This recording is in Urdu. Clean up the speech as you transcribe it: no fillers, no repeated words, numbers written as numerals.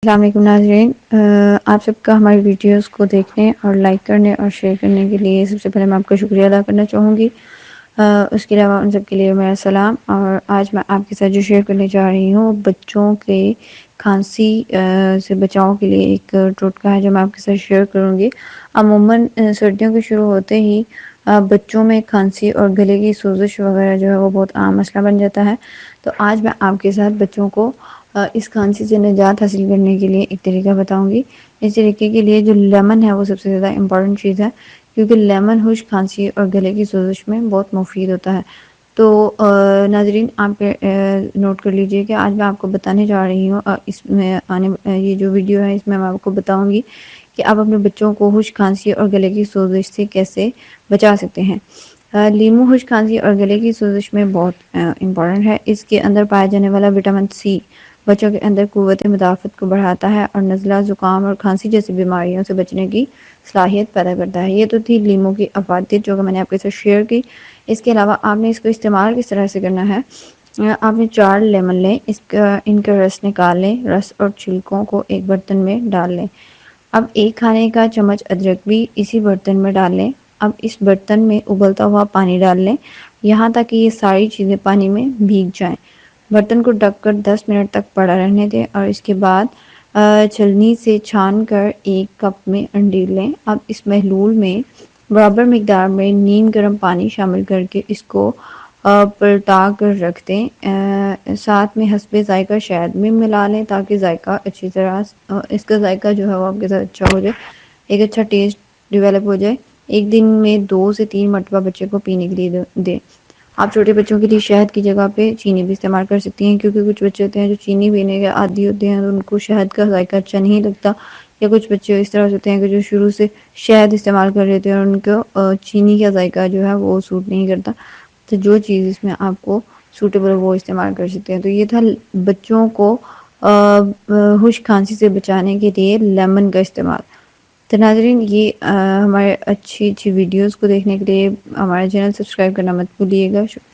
السلام علیکم ناظرین، آپ سب کا ہماری ویڈیوز کو دیکھنے اور لائک کرنے اور شیئر کرنے کے لیے سب سے پہلے میں آپ کا شکریہ ادا کرنا چاہوں گی۔ اس کے علاوہ ان سب کے لیے میرا سلام۔ اور آج میں آپ کے ساتھ جو شیئر کرنے جا رہی ہوں بچوں کے کھانسی سے بچاؤ کے لیے ایک ٹوٹکا ہے جو میں آپ کے ساتھ شیئر کروں گی۔ عموماً سردیوں کے شروع ہوتے ہی بچوں میں کھانسی اور گلے کی سوزش وغیرہ جو ہے وہ بہت عام مسئلہ بن جاتا ہے۔ تو آج میں آپ کے ساتھ بچوں کو اس کھانسی سے نجات حاصل کرنے کے لیے ایک طریقہ بتاؤں گی۔ اس طریقے کے لیے جو لیمن ہے وہ سب سے زیادہ امپورٹنٹ چیز ہے، کیونکہ لیمن خشک کھانسی اور گلے کی سوزش میں بہت مفید ہوتا ہے۔ تو ناظرین آپ نوٹ کر لیجئے کہ آج میں آپ کو بتانے جا رہی ہوں، اس میں یہ جو ویڈیو ہے اس میں آپ کو بتاؤں گی کہ آپ اپنے بچوں کو خشک کھانسی اور گلے کی سوزش سے کیسے بچا سکتے ہیں۔ لیمو خشک کھانسی اور گلے کی سوزش میں بہت امپورٹنٹ ہے۔ اس کے اندر پایا جانے والا وٹامن سی بچوں کے اندر قوت مدافعت کو بڑھاتا ہے اور نزلہ، زکام اور کھانسی جیسی بیماریوں سے بچنے کی صلاحیت پیدا کرتا ہے۔ یہ تو تھی لیمو کی افادیت جو کہ میں نے آپ کے ساتھ شیئر کی۔ اس کے علاوہ آپ نے اس کو استعمال کس طرح سے کرنا ہے، آپ نے 4 لیمن لیں، ان کا رس نکال لیں، رس اور چھلکوں کو ایک برتن میں ڈال لیں۔ اب 1 کھانے کا چمچ ادرک بھی اسی برتن میں ڈال لیں۔ اب اس برتن میں ابلتا ہوا پانی ڈال لیں یہاں تک کہ یہ ساری چیزیں پانی میں بھیگ جائیں۔ برتن کو ڈھک کر 10 منٹ تک پڑا رہنے دیں اور اس کے بعد چھلنی سے چھان کر 1 کپ میں انڈیل لیں۔ اب اس محلول میں برابر مقدار میں نیم گرم پانی شامل کر کے اس کو پلٹا کر رکھ دیں۔ ساتھ میں حسب ذائقہ شہد میں ملا لیں تاکہ ذائقہ اچھی طرح اس کا ذائقہ جو ہے وہ آپ کے ساتھ اچھا ہو جائے، ایک اچھا ٹیسٹ ڈیولپ ہو جائے۔ ایک دن میں 2 سے 3 مرتبہ بچے کو پینے کے لیے دیں۔ آپ چھوٹے بچوں کے لیے شہد کی جگہ پہ چینی بھی استعمال کر سکتی ہیں، کیونکہ کچھ بچے ہوتے ہیں جو چینی پینے کے عادی ہوتے ہیں، ان کو شہد کا ذائقہ اچھا نہیں لگتا، یا کچھ بچے اس طرح ہوتے ہیں کہ جو شروع سے شہد استعمال کر لیتے ہیں اور ان کو چینی کا ذائقہ جو ہے وہ سوٹ نہیں کرتا۔ تو جو چیز اس میں آپ کو سوٹیبل وہ استعمال کر سکتے ہیں۔ تو یہ تھا بچوں کو خشک کھانسی سے بچانے کے لیے لیمن کا استعمال۔ تو ناظرین یہ ہمارے اچھی ویڈیوز کو دیکھنے کے لیے ہمارے چینل سبسکرائب کرنا مت بھولیے گا۔